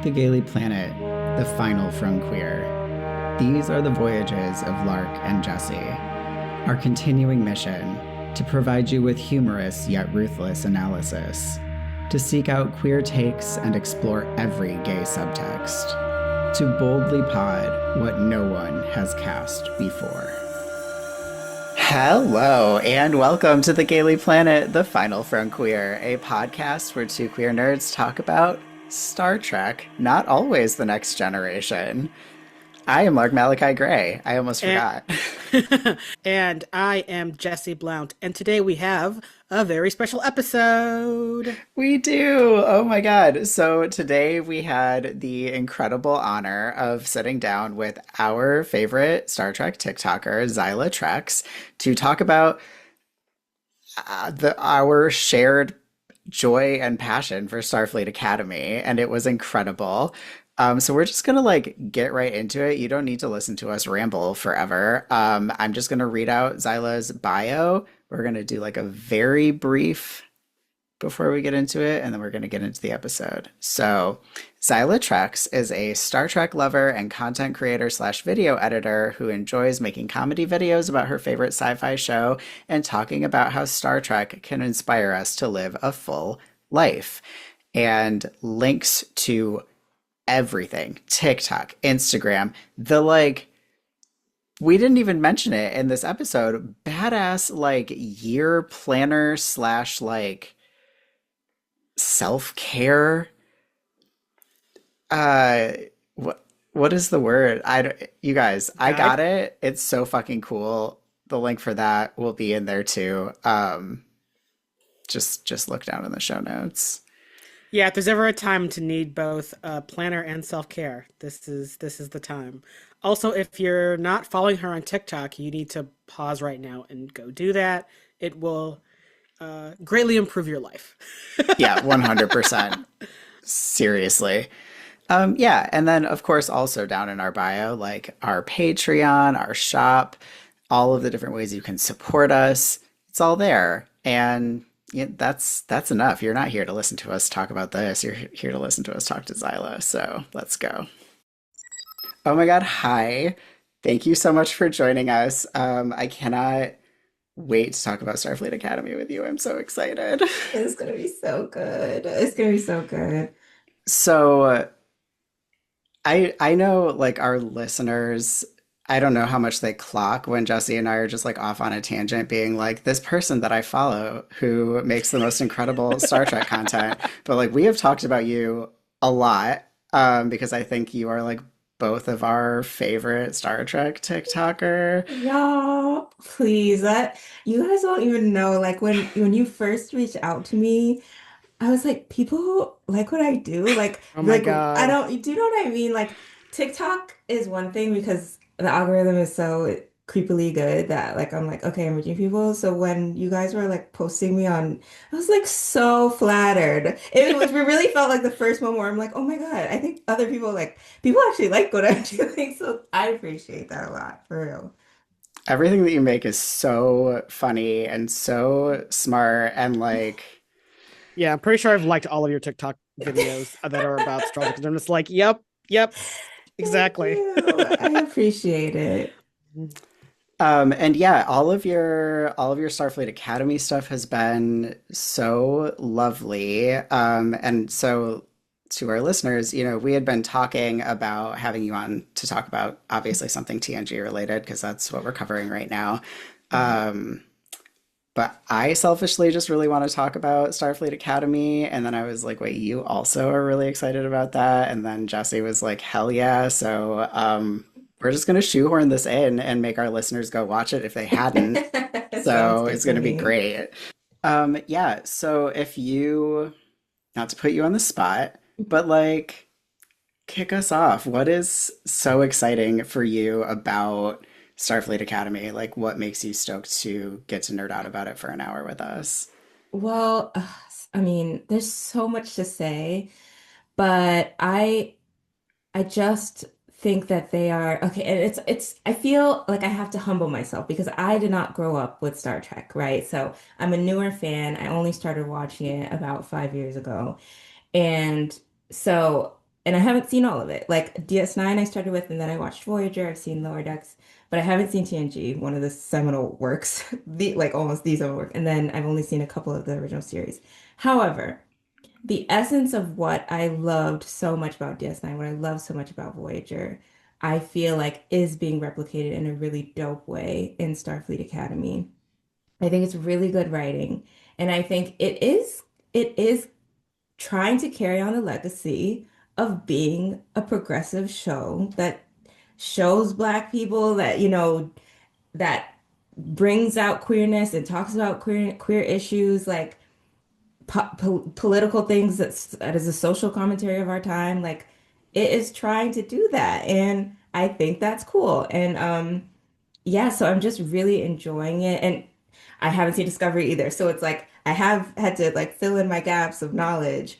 The Gaily Planet, the final from Queer. These are the voyages of Lark and Jesse. Our continuing mission to provide you with humorous yet ruthless analysis, to seek out queer takes and explore every gay subtext, to boldly pod what no one has cast before. Hello, and welcome to the Gaily Planet, the final from Queer, a podcast where two queer nerds talk about Star Trek, not always the next generation. I am Lark Malachi Gray. I almost And, forgot. and I am Jesse Blount, and today we have a very special episode. We do. Oh my God. So today we had the incredible honor of sitting down with our favorite Star Trek TikToker, ZilaTreks, to talk about our shared joy and passion for Starfleet Academy, and it was incredible. So we're just gonna get right into it. You don't need to listen to us ramble forever. I'm just gonna read out Zyla's bio. We're gonna do like a very brief before we get into it, and then we're gonna get into the episode. So ZilaTreks is a Star Trek lover and content creator slash video editor who enjoys making comedy videos about her favorite sci-fi show and talking about how Star Trek can inspire us to live a full life. And links to everything, TikTok, Instagram, we didn't even mention it in this episode, badass year planner slash self-care. uh what is the word? You guys, I got Guide? it. It's so fucking cool. The link for that will be in there too. Just look down in the show notes. Yeah, if there's ever a time to need both planner and self-care, this is the time. Also, if you're not following her on TikTok, you need to pause right now and go do that. It will greatly improve your life. Yeah, 100%. Seriously. Yeah, and then of course also down in our bio, like our Patreon, our shop, all of the different ways you can support us. It's all there. And yeah, that's enough. You're not here to listen to us talk about this. You're here to listen to us talk to Zyla. So let's go. Oh my God, hi. Thank you so much for joining us. I cannot wait to talk about Starfleet Academy with you. I'm so excited. It's gonna be so good. It's gonna be so good. So I know our listeners, I don't know how much they clock when Jesse and I are just off on a tangent being like this person that I follow who makes the most incredible Star Trek content. But we have talked about you a lot, because I think you are both of our favorite Star Trek TikToker. Y'all, please, that you guys don't even know. Like when you first reached out to me, I was like, people like what I do. Oh my Like I God. don't. Do you know what I mean? Like TikTok is one thing because the algorithm is so creepily good that I'm like, okay, I'm reaching people. So when you guys were posting me on, I was so flattered. It really felt like the first moment where I'm like, oh my God, I think other people actually like what I'm doing. So I appreciate that a lot, for real. Everything that you make is so funny and so smart and Yeah, I'm pretty sure I've liked all of your TikTok videos that are about Star Trek. 'Cause I'm just like, yep, Thank exactly. you. I appreciate it. and yeah, all of your Starfleet Academy stuff has been so lovely. And so to our listeners, we had been talking about having you on to talk about obviously something TNG related because that's what we're covering right now. Um, but I selfishly just really want to talk about Starfleet Academy. And then I was like, wait, you also are really excited about that? And then Jesse was like, hell yeah. So we're just going to shoehorn this in and make our listeners go watch it if they hadn't. Sounds So good it's to going to be me. great. Yeah. So if you, not to put you on the spot, but kick us off. What is so exciting for you about Starfleet Academy? What makes you stoked to get to nerd out about it for an hour with us? Well, I mean, there's so much to say, but I just think that they are okay, and it's I feel like I have to humble myself because I did not grow up with Star Trek, right? So I'm a newer fan. I only started watching it about 5 years ago. And so and I haven't seen all of it. Like DS9 I started with, and then I watched Voyager. I've seen Lower Decks, but I haven't seen TNG, one of the seminal works, the like almost the seminal work. And then I've only seen a couple of the original series. However, the essence of what I loved so much about DS9, what I love so much about Voyager, I feel like is being replicated in a really dope way in Starfleet Academy. I think it's really good writing, and I think it is trying to carry on the legacy of being a progressive show that shows Black people that, that brings out queerness and talks about queer issues like political things that is a social commentary of our time. Like it is trying to do that, and I think that's cool. And yeah, so I'm just really enjoying it. And I haven't seen Discovery either. So it's like I have had to like fill in my gaps of knowledge,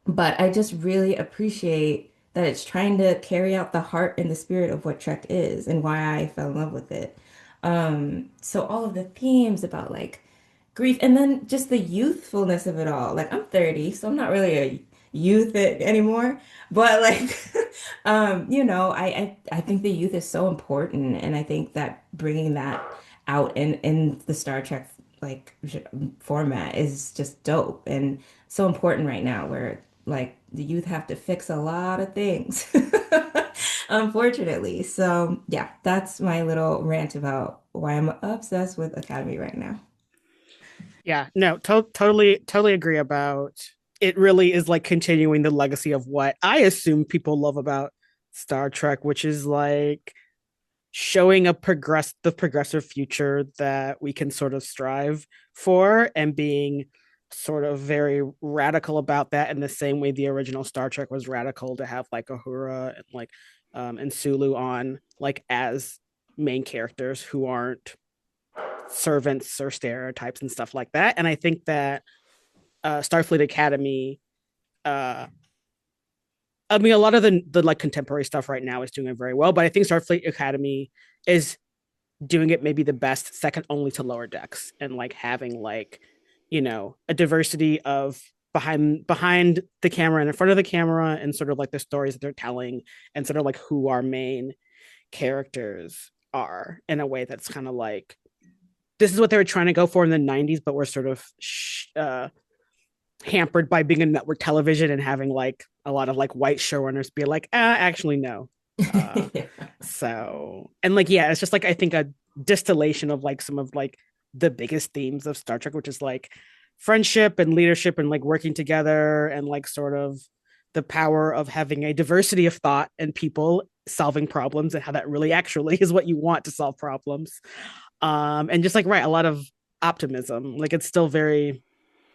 but I just really appreciate that it's trying to carry out the heart and the spirit of what Trek is and why I fell in love with it. So all of the themes about like grief and then just the youthfulness of it all. Like I'm 30, so I'm not really a youth anymore, but like I think the youth is so important, and I think that bringing that out in the Star Trek like format is just dope and so important right now where like the youth have to fix a lot of things. Unfortunately. So, yeah, that's my little rant about why I'm obsessed with Academy right now. Yeah, no, totally agree about it. Really is like continuing the legacy of what I assume people love about Star Trek, which is like showing the progressive future that we can sort of strive for and being sort of very radical about that in the same way the original Star Trek was radical to have like Uhura and like and Sulu on like as main characters who aren't servants or stereotypes and stuff like that. And I think that Starfleet Academy, uh, I mean, a lot of the like contemporary stuff right now is doing it very well, but I think Starfleet Academy is doing it maybe the best, second only to Lower Decks, and like having like a diversity of behind the camera and in front of the camera, and sort of like the stories that they're telling, and sort of like who our main characters are in a way that's kind of like this is what they were trying to go for in the 90s, but we're sort of hampered by being a network television and having like a lot of like white showrunners be like, actually no. Uh, so and like yeah, it's just like I think a distillation of like some of like the biggest themes of Star Trek, which is like friendship and leadership and like working together and like sort of the power of having a diversity of thought and people solving problems and how that really actually is what you want to solve problems. And just like right, a lot of optimism. Like it's still very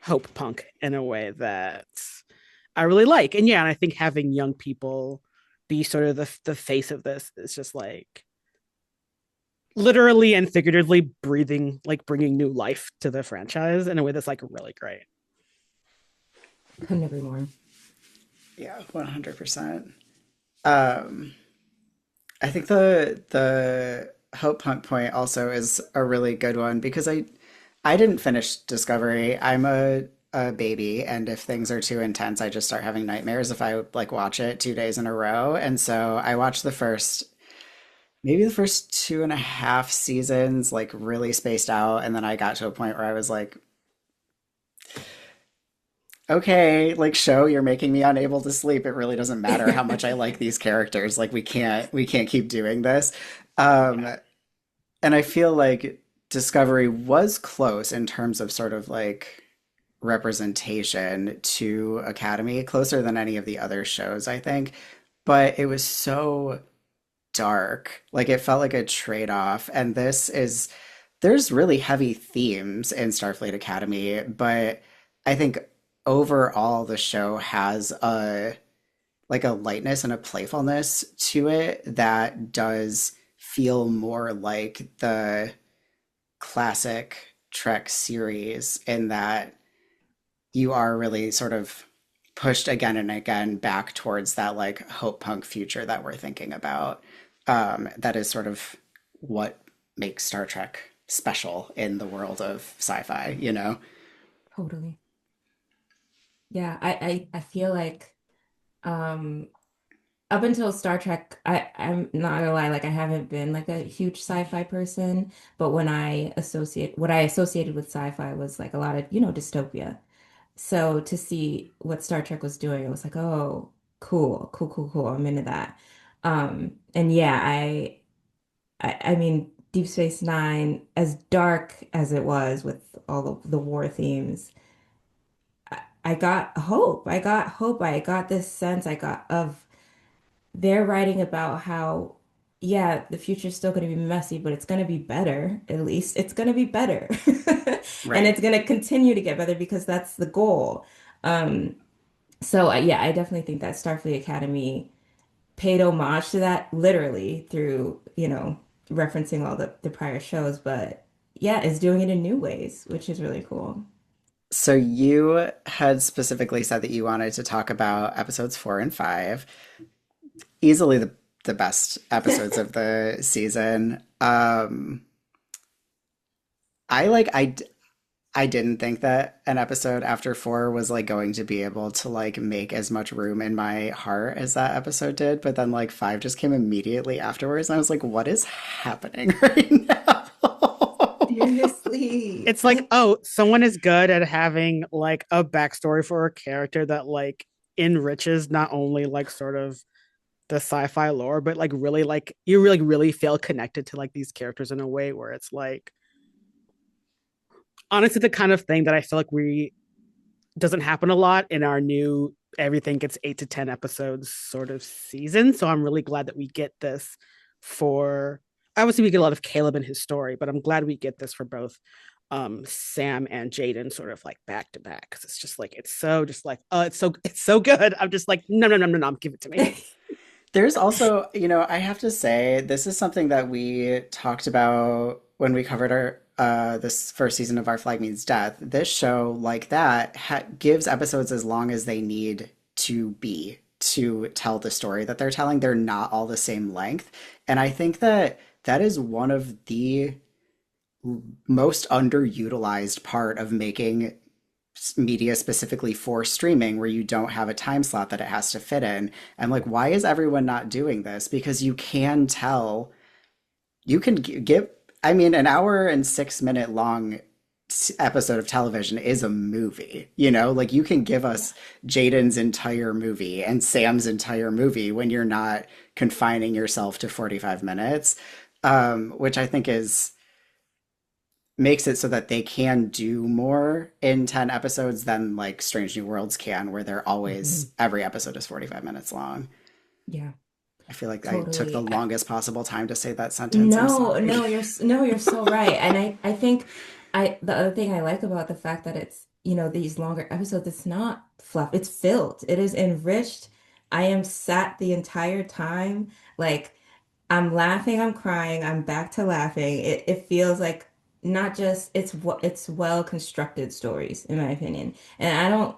hope punk in a way that I really like. And yeah, and I think having young people be sort of the face of this is just like literally and figuratively breathing, like bringing new life to the franchise in a way that's like really great. Couldn't agree more. Yeah, 100%. Um, I think the Hope Punk point also is a really good one because I didn't finish Discovery. I'm a baby, and if things are too intense, I just start having nightmares if I like watch it 2 days in a row. And so I watched maybe the first 2.5 seasons, like really spaced out, and then I got to a point where I was like, okay, like show, you're making me unable to sleep. It really doesn't matter how much I like these characters. Like we can't keep doing this. Um, and I feel like Discovery was close in terms of sort of like representation to Academy, closer than any of the other shows, I think. But it was so dark. Like it felt like a trade-off. And there's really heavy themes in Starfleet Academy, but I think overall the show has a lightness and a playfulness to it that does feel more like the classic Trek series in that you are really sort of pushed again and again back towards that like hope punk future that we're thinking about. That is sort of what makes Star Trek special in the world of sci-fi, you know? Totally. Yeah, I feel like Um, Up until Star Trek, I'm not gonna lie, like I haven't been like a huge sci-fi person, but what I associated with sci-fi was like a lot of, dystopia. So to see what Star Trek was doing, it was like, oh, cool, cool, cool, cool. I'm into that. And yeah, I mean, Deep Space Nine, as dark as it was with all of the war themes, I got hope. I got hope. I got this sense I got of they're writing about how, yeah, the future's still going to be messy, but it's going to be better. At least it's going to be better. And Right. it's going to continue to get better because that's the goal. Um, so yeah, I definitely think that Starfleet Academy paid homage to that literally through, referencing all the prior shows, but yeah, is doing it in new ways, which is really cool. So you had specifically said that you wanted to talk about episodes 4 and 5, easily the best episodes of the season. I like I didn't think that an episode after 4 was like going to be able to like make as much room in my heart as that episode did, but then like 5 just came immediately afterwards, and I was like, what is happening right now? Seriously. It's like, oh, someone is good at having like a backstory for a character that like enriches not only like sort of the sci-fi lore, but like you really feel connected to like these characters in a way where it's like honestly the kind of thing that I feel like we doesn't happen a lot in our new everything gets 8 to 10 episodes sort of season. So I'm really glad that we get this for obviously we get a lot of Caleb and his story, but I'm glad we get this for both Sam and Jaden sort of like back to back because it's just like it's so just like it's so good. I'm just like no, give it to me. There's also, I have to say, this is something that we talked about when we covered our this first season of Our Flag Means Death. This show, like that, gives episodes as long as they need to be to tell the story that they're telling. They're not all the same length, and I think that that is one of the most underutilized part of making media specifically for streaming where you don't have a time slot that it has to fit in. And like, why is everyone not doing this? Because you can tell, you can give, I mean, an hour and 6 minute long episode of television is a movie, like you can give Yeah. us Jaden's entire movie and Sam's entire movie when you're not confining yourself to 45 minutes, which I think is makes it so that they can do more in 10 episodes than like Strange New Worlds can, where they're Mhm. always, every episode is 45 minutes long. Yeah, I feel like I took the totally. longest possible time to say that sentence. I'm No, sorry. no, no, you're so right. And I think the other thing I like about the fact that it's, these longer episodes, it's not fluff, it's filled. It is enriched. I am sat the entire time. Like I'm laughing, I'm crying, I'm back to laughing. It feels like not just it's well constructed stories, in my opinion. And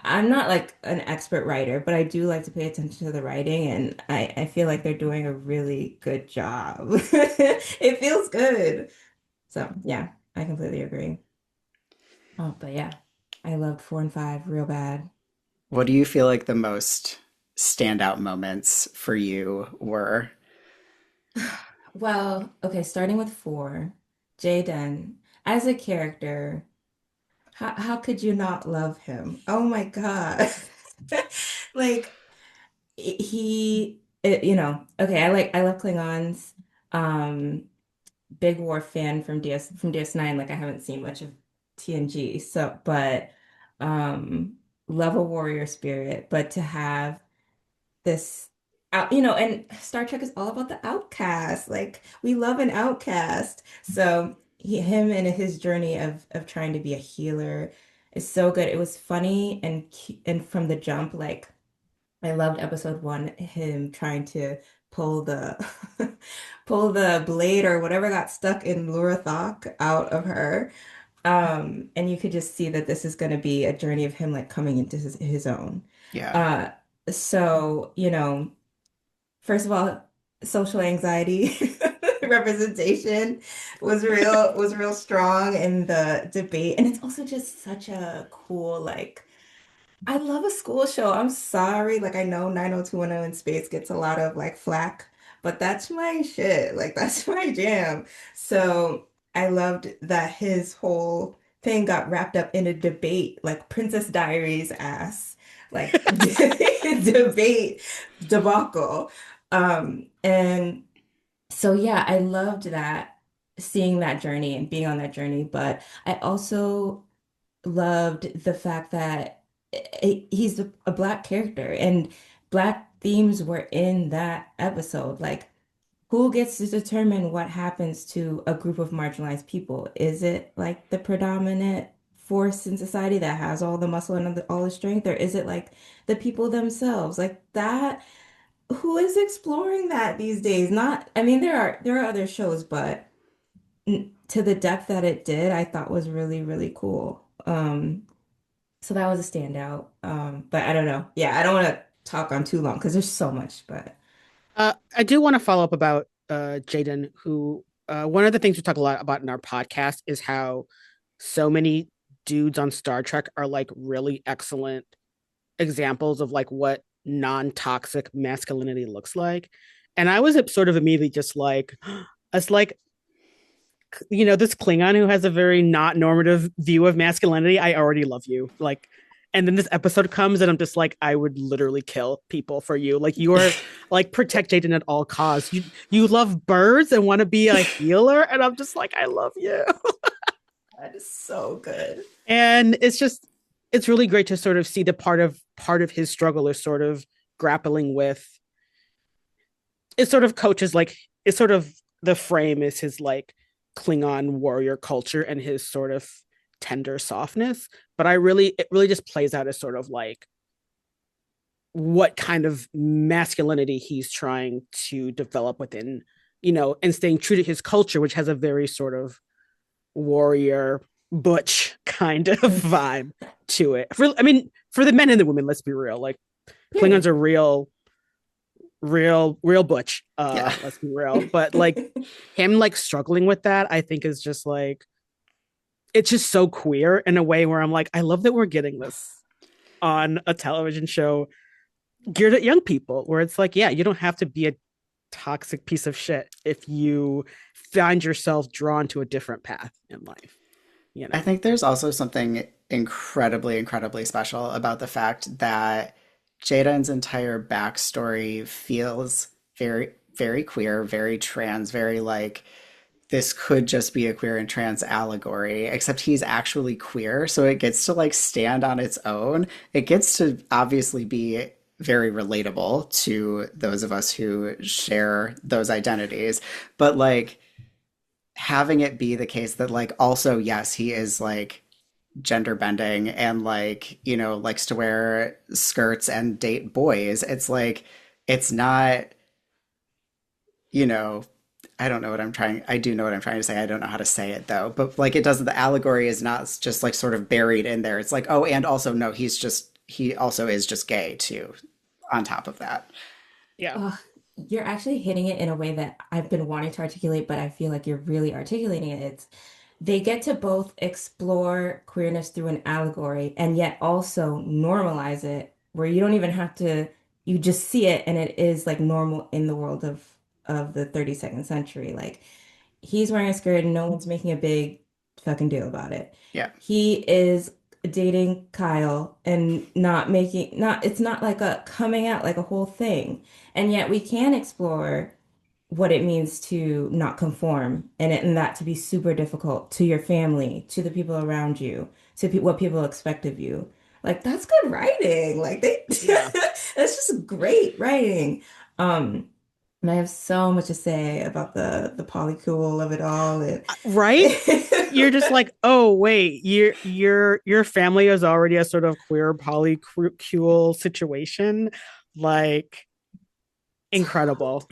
I'm not like an expert writer, but I do like to pay attention to the writing, and I feel like they're doing a really good job. It feels good. So yeah, I completely agree. Oh, but yeah, I loved 4 and 5 real bad. What do you feel like the most standout moments for you were? Well, okay, starting with 4, Jaden, as a character, how could you not love him? Oh my God. Like okay, I love Klingons. Um, Big War fan from DS9. Like I haven't seen much of TNG, so but love a warrior spirit, but to have this out, and Star Trek is all about the outcast. Like we love an outcast. So him and his journey of trying to be a healer is so good. It was funny and from the jump, like I loved episode 1, him trying to pull the pull the blade or whatever got stuck in Lurathoc out of her. And you could just see that this is going to be a journey of him like coming into his own. Yeah. Uh, so, first of all, social anxiety representation was real strong in the debate. And it's also just such a cool, like I love a school show. I'm sorry. Like I know 90210 in Space gets a lot of like flack, but that's my shit. Like that's my jam. So I loved that his whole thing got wrapped up in a debate, like Princess Diaries ass, like debate debacle. And so yeah, I loved that, seeing that journey and being on that journey, but I also loved the fact that he's a black character and black themes were in that episode. Like, who gets to determine what happens to a group of marginalized people? Is it like the predominant force in society that has all the muscle and all the strength, or is it like the people themselves? Like that, who is exploring that these days? Not, I mean, there are other shows, but to the depth that it did, I thought was really, really cool. So that was a standout. But I don't know. Yeah, I don't want to talk on too long because there's so much, but I do want to follow up about Jaden, who one of the things we talk a lot about in our podcast is how so many dudes on Star Trek are like really excellent examples of like what non-toxic masculinity looks like. And I was sort of immediately just like, it's like, this Klingon who has a very not normative view of masculinity. I already love you. Like, and then this episode comes and I'm just like, I would literally kill people for you. Like you are like protect Jaden at all costs. You love birds and want to be a healer. And I'm just like, I love you. that is so good. And it's really great to sort of see the part of his struggle is sort of grappling with it sort of coaches like it's sort of the frame is his like Klingon warrior culture and his sort of tender softness. But it really just plays out as sort of like what kind of masculinity he's trying to develop within, and staying true to his culture, which has a very sort of warrior butch kind of vibe to it. I mean, for the men and the women, let's be real. Like Klingons Period. are real butch. Yeah. Let's be real. But like him like struggling with that, I think is just like it's just so queer in a way where I'm like, I love that we're getting this on a television show geared at young people, where it's like, yeah, you don't have to be a toxic piece of shit if you find yourself drawn to a different path in life, you I know? think there's also something incredibly, incredibly special about the fact that Jaden's entire backstory feels very, very queer, very trans, very like this could just be a queer and trans allegory, except he's actually queer. So it gets to like stand on its own. It gets to obviously be very relatable to those of us who share those identities. But like having it be the case that like also, yes, he is like gender bending and like, likes to wear skirts and date boys. It's like, it's not, you know, I don't know what I'm trying. I do know what I'm trying to say. I don't know how to say it though. But like it doesn't, the allegory is not just like sort of buried in there. It's like, oh, and also no, he also is just gay too, on top of that. Yeah. Ugh, you're actually hitting it in a way that I've been wanting to articulate, but I feel like you're really articulating it. They get to both explore queerness through an allegory and yet also normalize it, where you don't even have to, you just see it and it is like normal in the world of the 32nd century. Like he's wearing a skirt and no one's making a big fucking deal about it. Yeah. He is dating Kyle and not it's not like a coming out like a whole thing. And yet we can explore what it means to not conform and that to be super difficult to your family, to the people around you, to pe what people expect of you. Like that's good writing. Like they Yeah. that's just great writing. Um and I have so much to say about the polycule of it all. And Right? You're just like, oh wait, your family is already a sort of queer polycule situation. Like incredible.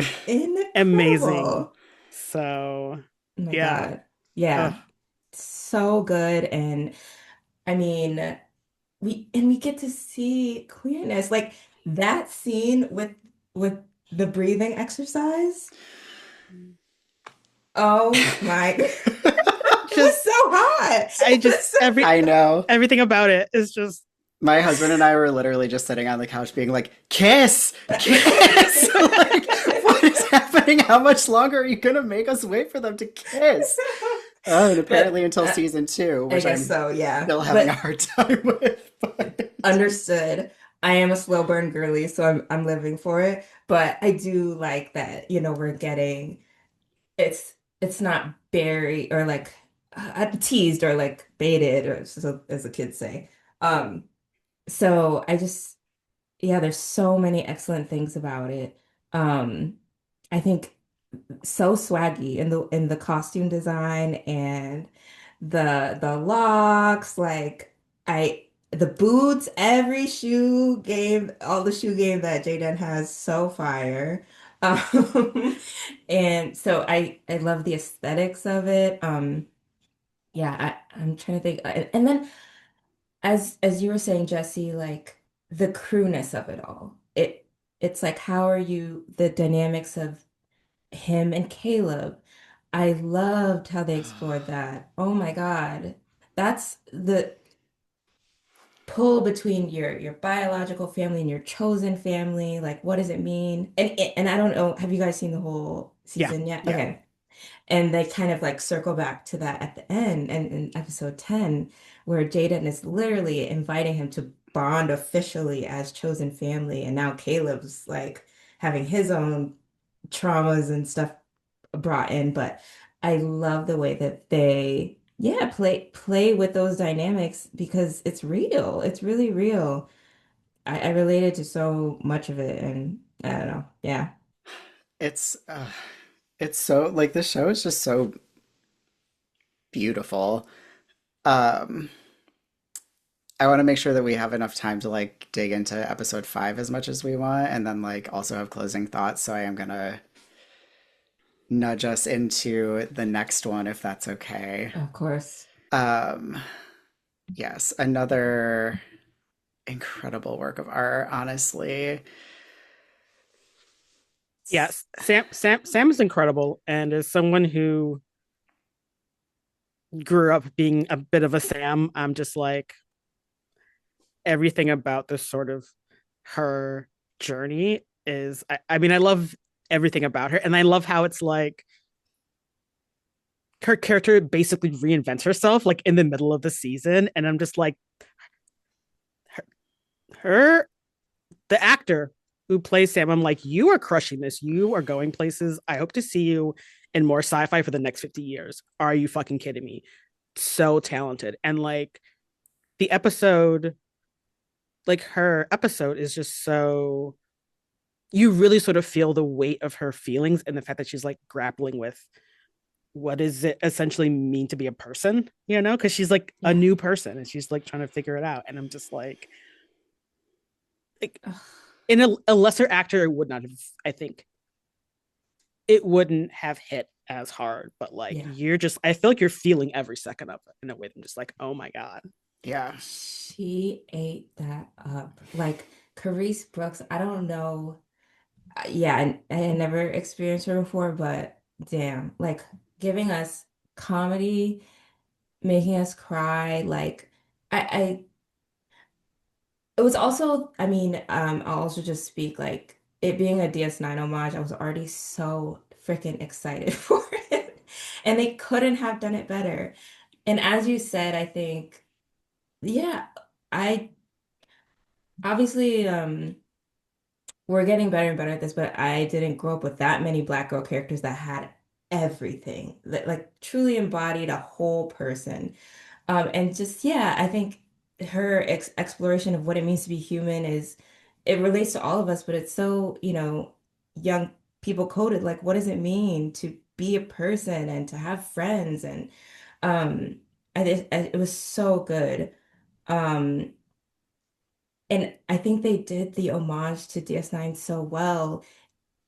Amazing. incredible. So Oh my yeah. God. Ugh. Yeah. So good. And I mean, we get to see queerness. Like that scene with the breathing exercise. Oh my. It was Just so hot. I It just was so every I know. everything about it is just My husband and I were literally just sitting on the couch being like, kiss, kiss. Like, what is happening? How much longer are you gonna make us wait for them to kiss? Oh, and But apparently until season two, I which guess I'm so, yeah. still having a But hard time with. But understood. I am a slow burn girly, so I'm living for it. But I do like that, we're getting it's not buried or like teased or like baited or so as the kids say. Um, so I just yeah, there's so many excellent things about it. Um, I think so swaggy in the costume design and the locks, like I the boots, every shoe game, all the shoe game that Jaden has, so fire. Um, and so I love the aesthetics of it. Yeah, I'm trying to think. And then as you were saying, Jesse, like the crewness of it all. It's like how are you the dynamics of him and Caleb. I loved how they explored that. Oh my God. That's the pull between your biological family and your chosen family. Like, what does it mean? And I don't know, have you guys seen the whole Yeah. season yet? yeah, Okay. And they kind of like circle back to that at the end and in episode 10, where Jaden is literally inviting him to bond officially as chosen family. And now Caleb's like having his own traumas and stuff brought in, but I love the way that they, yeah, play with those dynamics because it's real. It's really real. I related to so much of it, and I don't know. Yeah, it's uh, it's so like this show is just so beautiful. Um, I want to make sure that we have enough time to like dig into episode five as much as we want, and then like also have closing thoughts. So I am gonna nudge us into the next one if that's okay. of course. Um, yes, another incredible work of art, honestly. Yes, Sam is incredible, and as someone who grew up being a bit of a Sam, I'm just like everything about this sort of her journey is. I mean, I love everything about her, and I love how it's like her character basically reinvents herself like in the middle of the season, and I'm just like her, her the actor who plays Sam, I'm like, you are crushing this. You are going places. I hope to see you in more sci-fi for the next 50 years. Are you fucking kidding me? So talented. And like the episode, like her episode is just so you really sort of feel the weight of her feelings and the fact that she's like grappling with what does it essentially mean to be a person, you know? Because she's like a Yeah. new person and she's like trying to figure it out. And I'm just like Ugh, in a lesser actor, it would not have, I think, it wouldn't have hit as hard, but like yeah. you're just I feel like you're feeling every second of it in a way that I'm just like, oh my God. Yeah. She ate that up. Like Carice Brooks, I don't know. Yeah, I had never experienced her before, but damn, like giving us comedy, making us cry. Like I it was also, I mean, I'll also just speak like it being a DS9 homage, I was already so freaking excited for it. And they couldn't have done it better. And as you said, I think, yeah, I obviously we're getting better and better at this, but I didn't grow up with that many Black girl characters that had everything that like truly embodied a whole person. And just, yeah, I think her exploration of what it means to be human is, it relates to all of us, but it's so, young people coded. Like, what does it mean to be a person and to have friends? And it was so good. Um, and I think they did the homage to DS9 so well.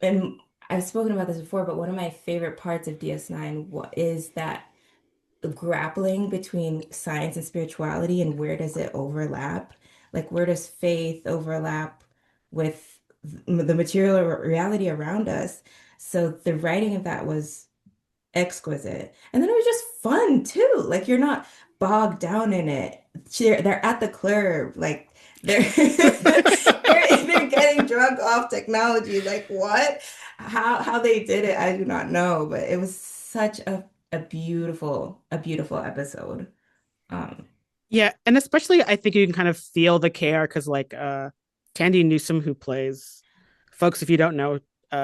And I've spoken about this before, but one of my favorite parts of DS9 is that grappling between science and spirituality and where does it overlap? Like, where does faith overlap with the material reality around us? So the writing of that was exquisite. And then it was just fun too. Like, you're not bogged down in it. They're at the club, like they're they're getting drunk off technology. Like what? How they did it, I do not know, but it was such a beautiful episode. Um, Yeah, and especially I think you can kind of feel the care because like Tandy Newsome, who plays folks, if you don't know,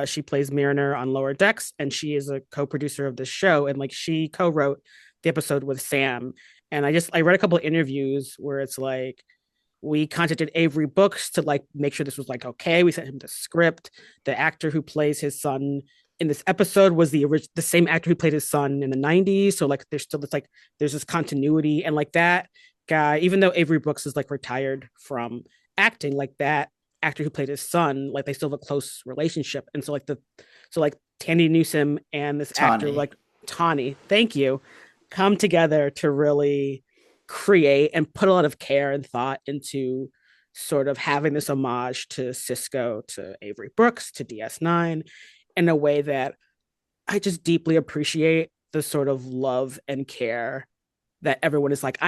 she plays Mariner on Lower Decks, and she is a co-producer of this show, and like she co-wrote the episode with Sam. And I read a couple of interviews where it's like we contacted Avery Books to like make sure this was like okay. We sent him the script. The actor who plays his son in this episode was the same actor who played his son in the 90s. So like there's still this like there's this continuity, and like that guy, even though Avery Brooks is like retired from acting, like that actor who played his son, like they still have a close relationship. And so like Tandy Newsom and this actor Tawny. like Tawny, thank you, come together to really create and put a lot of care and thought into sort of having this homage to Cisco, to Avery Brooks, to DS9 in a way that I just deeply appreciate the sort of love and care that everyone is like,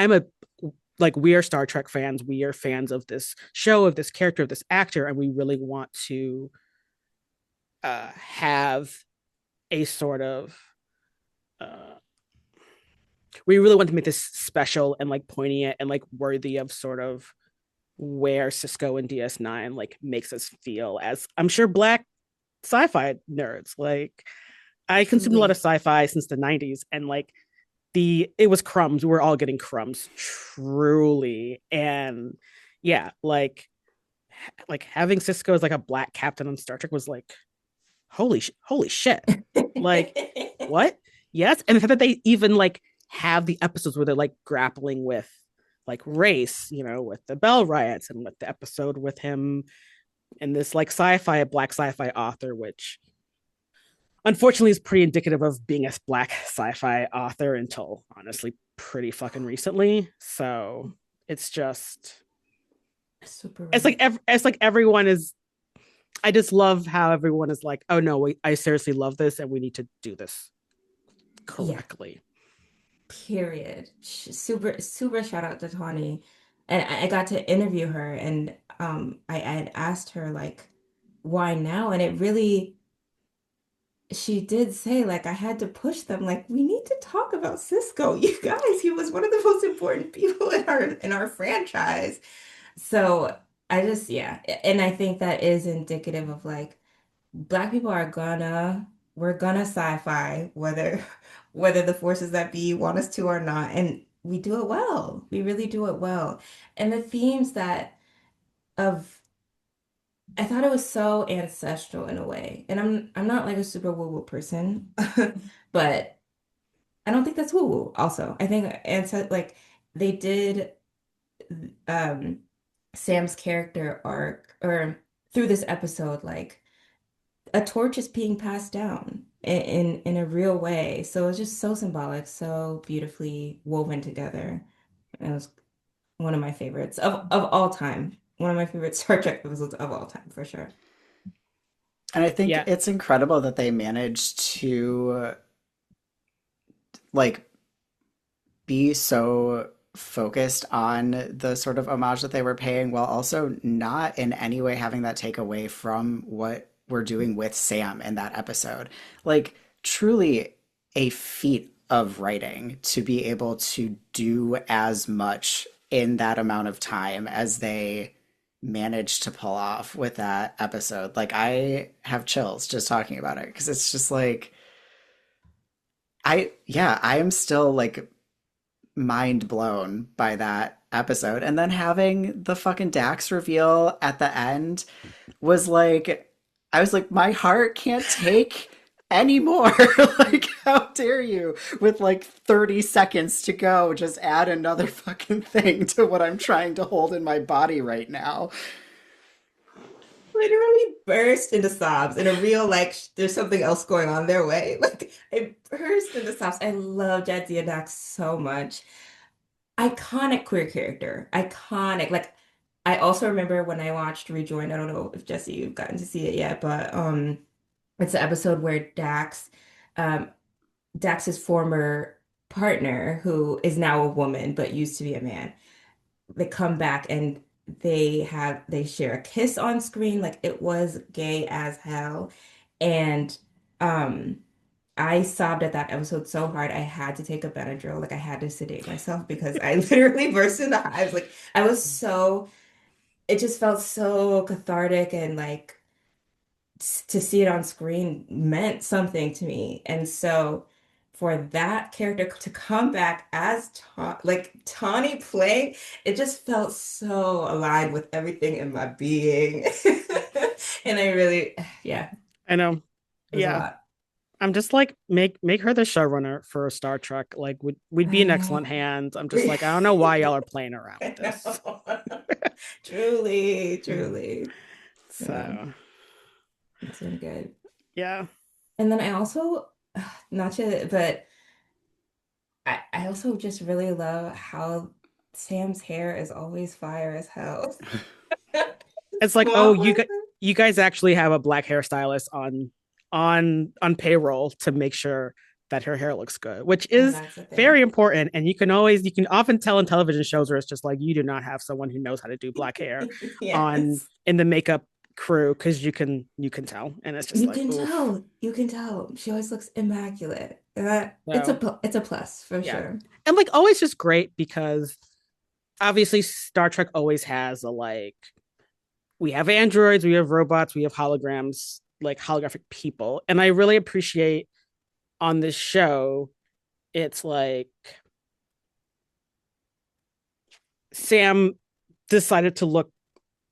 we are Star Trek fans. We are fans of this show, of this character, of this actor, and we really want to have a sort of uh, we really want to make this special and like poignant and like worthy of sort of where Cisco and DS9 like makes us feel as I'm sure black sci-fi nerds. Like I consumed a lot of truly. sci-fi since the 90s, and like it was crumbs. We're all getting crumbs, truly. And yeah, like having Cisco as like a black captain on Star Trek was like holy shit. Like what? Yes, and the fact that they even like have the episodes where they're like grappling with like race, with the Bell riots and with the episode with him and this like black sci-fi author, which unfortunately is pretty indicative of being a black sci-fi author until honestly pretty fucking recently. So it's just Super it's like right. it's like everyone is. I just love how everyone is like, oh no, I seriously love this, and we need to do this Yeah. correctly. Period. Super shout out to Tawny. And I got to interview her and I had asked her like why now? And it really she did say like I had to push them like we need to talk about Cisco. You guys, he was one of the most important people in our franchise. So I just yeah, and I think that is indicative of like Black people are gonna we're gonna sci-fi whether the forces that be want us to or not, and we do it well. We really do it well. And the themes that of I thought it was so ancestral in a way. And I'm not like a super woo-woo person, but I don't think that's woo-woo also. I think ancest like they did um Sam's character arc or through this episode like a torch is being passed down in a real way. So it's just so symbolic, so beautifully woven together. It was one of my favorites of all time. One of my favorite Star Trek episodes of all time, for sure. And I think Yeah, it's incredible that they managed to like be so focused on the sort of homage that they were paying while also not in any way having that take away from what we're doing with Sam in that episode. Like, truly a feat of writing to be able to do as much in that amount of time as they managed to pull off with that episode. Like, I have chills just talking about it because it's just like, yeah, I am still like mind blown by that episode. And then having the fucking Dax reveal at the end was like, I was like, my heart can't take anymore. Like, how dare you? With like 30 seconds to go, just add another fucking thing to what I'm trying to hold in my body right now. Literally burst into sobs in a real like there's something else going on their way. Like it burst into sobs. I love Jadzia Dax so much. Iconic queer character. Iconic. Like I also remember when I watched Rejoin, I don't know if Jesse you've gotten to see it yet, but it's the episode where um Dax's former partner who is now a woman but used to be a man. They come back and they share a kiss on screen. Like it was gay as hell. And um I sobbed at that episode so hard I had to take a Benadryl. Like I had to sedate myself because I literally burst into hives. Like I was so it just felt so cathartic and like to see it on screen meant something to me. And so for that character to come back as like Tawny playing, it just felt so aligned with everything in my being. And I really, yeah, I know. it was a Yeah. lot. I'm just like make her the showrunner for Star Trek. Like we'd be in excellent hands. I'm just like I don't know why y'all are playing around with I this. know. Truly, truly. Yeah, So it's been good. yeah. And then I also, not to, but I also just really love how Sam's hair is always fire as hell. It's like, oh, Swamp with you guys actually have a black hairstylist on payroll to make sure that her hair looks good, which and is that's the very thing. important. And you can often tell in television shows where it's just like you do not have someone who knows how to do black hair on Yes. in the makeup crew because you can tell, and it's just You like, can oof. tell. You can tell. She always looks immaculate. So It's a plus for yeah, sure. and like always just great because obviously Star Trek always has a like we have androids, we have robots, we have holograms, like holographic people. And I really appreciate on this show, it's like Sam decided to look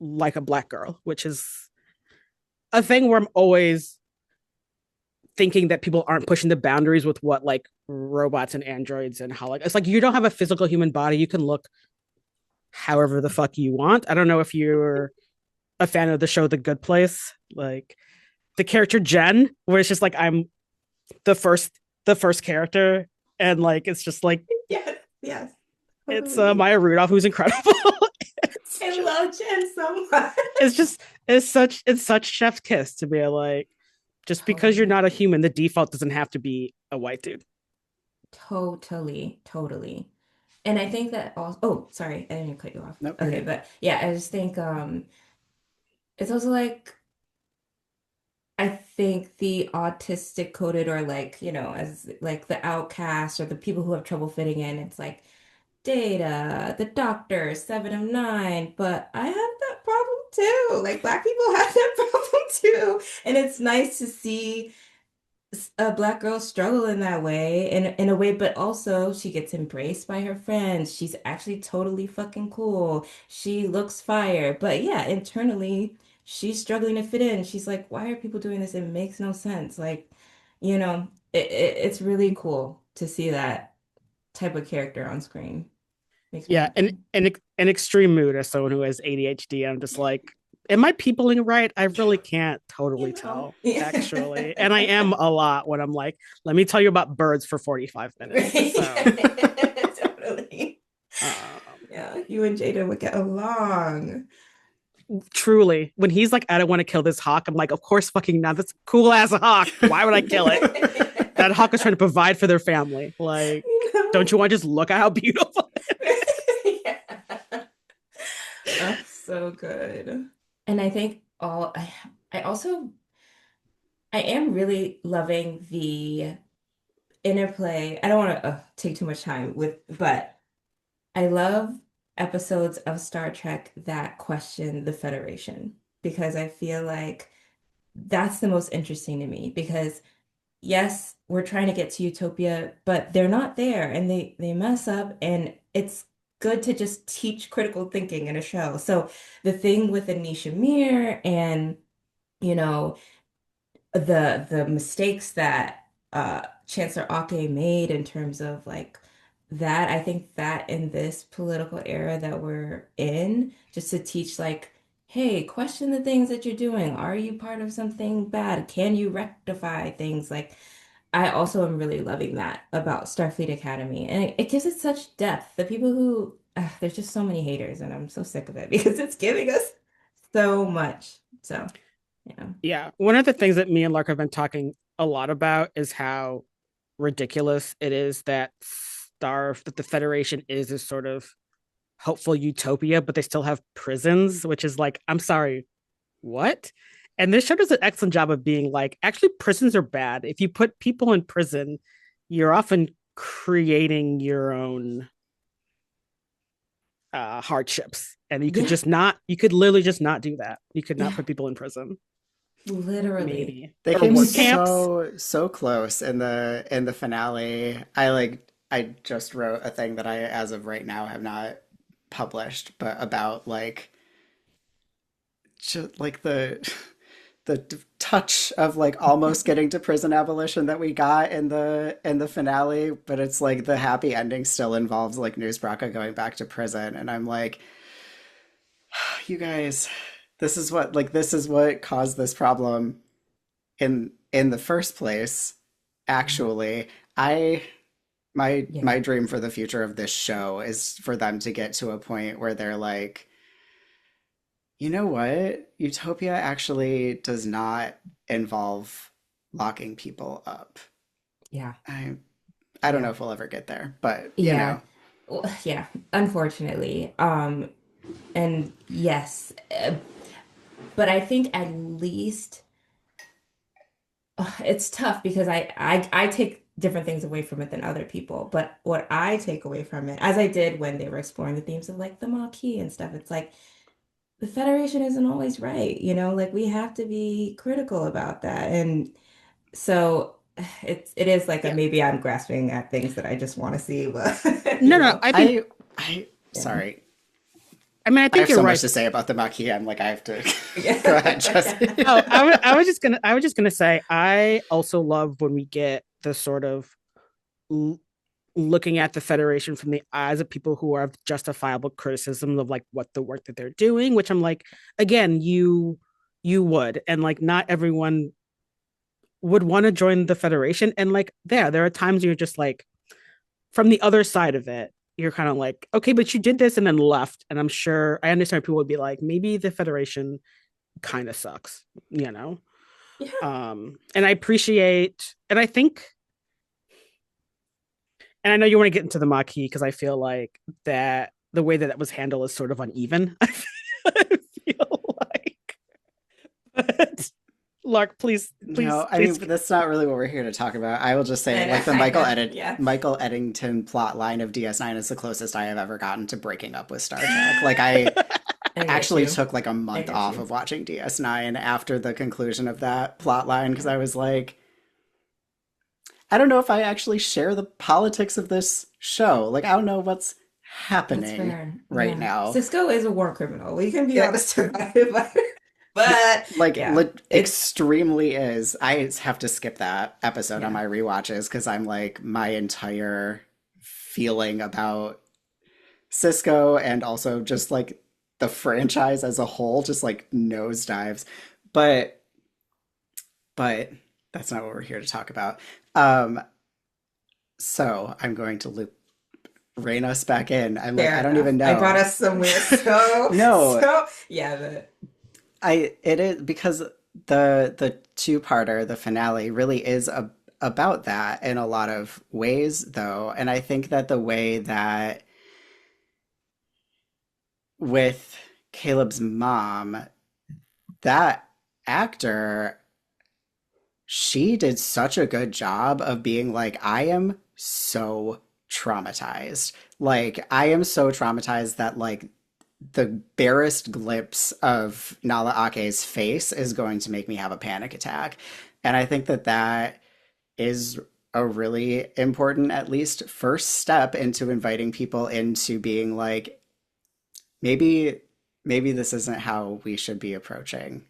like a black girl, which is a thing where I'm always thinking that people aren't pushing the boundaries with what like robots and androids and how like it's like you don't have a physical human body. You can look however the fuck you want. I don't know if you're a fan of the show The Good Place. Like the character Jen, where it's just like I'm the first character, and like it's just like Yes, yes, it's totally. Maya Rudolph who's incredible. it's I just love Jen so much. it's just it's such chef's kiss to be like just because you're Totally. not a human, the default doesn't have to be a white dude. Totally, totally. And I think that also, oh, sorry, I didn't mean to cut you off. Nope, you're Okay, good. but yeah, I just think it's also like I think the autistic coded or like, as like the outcast or the people who have trouble fitting in, it's like Data, the doctor, 7 of 9, but I have that problem too. Like black people have that problem too. And it's nice to see a black girl struggle in that way, in a way, but also she gets embraced by her friends. She's actually totally fucking cool. She looks fire. But yeah, internally, she's struggling to fit in. She's like, why are people doing this? It makes no sense. Like, it's really cool to see that type of character on screen. Makes me Yeah, and happy. an extreme mood as someone who has ADHD. I'm just like, am I peopling right? I really can't totally tell actually, and I am a lot when I'm like, let me tell you about birds for 45 minutes. So Totally. um, Yeah, you and Jada would get along. truly, when he's like, I don't want to kill this hawk, I'm like, of course, fucking not. That's cool as a hawk. Why would I kill it? That hawk is trying to provide for their family. Like, You don't know? you want to just look at how beautiful? Yeah. Oh, so good. And I think I also I am really loving the interplay. I don't want to take too much time but I love episodes of Star Trek that question the Federation because I feel like that's the most interesting to me because yes, we're trying to get to utopia, but they're not there and they mess up and it's good to just teach critical thinking in a show. So the thing with Anisha Mir and you know the mistakes that Chancellor Ake made in terms of like that, I think that in this political era that we're in, just to teach like, hey, question the things that you're doing. Are you part of something bad? Can you rectify things? Like, I also am really loving that about Starfleet Academy, and it gives it such depth. The people who there's just so many haters, and I'm so sick of it because it's giving us so much. So, yeah. Yeah. One of the things that me and Lark have been talking a lot about is how ridiculous it is that that the Federation is this sort of hopeful utopia, but they still have prisons, which is like, I'm sorry, what? And this show does an excellent job of being like, actually, prisons are bad. If you put people in prison, you're often creating your own hardships. And Yeah, you could literally just not do that. You could not yeah, put people in prison, literally. maybe, They or came work camps. so close in the finale. I just wrote a thing that I, as of right now, have not published, but about like just like the touch of like almost getting to prison abolition that we got in the finale, but it's like the happy ending still involves like Newsbraka going back to prison, and I'm like, you guys, this is what caused this problem in the first place. Actually, I Yeah. my dream for the future of this show is for them to get to a point where they're like, you know what? Utopia actually does not involve locking people up. Yeah. I I don't know Yeah. if we'll ever get there, but Yeah. Well, yeah, unfortunately. And yes, but I think at least it's tough because I take different things away from it than other people. But what I take away from it, as I did when they were exploring the themes of like the Maquis and stuff, it's like the Federation isn't always right, like we have to be critical about that. And so it is like a Yeah. maybe I'm grasping at things that I just want to see, but No, no, I think, I yeah. sorry. I mean, I I think have you're so much right. to say about the Maquis. I'm like, I have to go ahead, Yeah. Jesse. Oh, I was just gonna say, I also love when we get the sort of l- looking at the Federation from the eyes of people who are justifiable criticism of like what the work that they're doing, which I'm like, again, you would, and like not everyone would want to join the Federation, and like there are times you're just like from the other side of it. You're kind of like, okay, but you did this and then left. And I'm sure I understand people would be like, maybe the Federation kind of sucks, you know? Yeah. And I appreciate, and I think, and I know you want to get into the Maquis because I feel like that the way that was handled is sort of uneven. I feel like, but Lark, please, No, please, I mean, please. but that's not really what we're here to talk about. I will just say, And like the I know, yeah. Michael Eddington plot line of DS9 is the closest I have ever gotten to breaking up with Star Trek. Like I I get actually you. took like a I month get off you. of watching DS9 after the conclusion of that plot line because I was like, I don't know if I actually share the politics of this show. Like I don't know what's That's happening fair. right Yeah. now. Cisco is a war criminal. We can be Yeah, honest about it, but like yeah, it's extremely is. I have to skip that episode on yeah. my rewatches because I'm like my entire feeling about Cisco and also just like the franchise as a whole just like nosedives. But but that's not what we're here to talk about. Um, so I'm going to loop rein us back in. I'm like, I Fair don't enough. even I brought know. us somewhere so No, so yeah, but I it is because the two-parter, the finale, really is about that in a lot of ways, though. And I think that the way that with Caleb's mom, that actor, she did such a good job of being like, I am so traumatized. Like, I am so traumatized that like the barest glimpse of Nala Ake's face is going to make me have a panic attack. And I think that that is a really important, at least first step into inviting people into being like, maybe, maybe this isn't how we should be approaching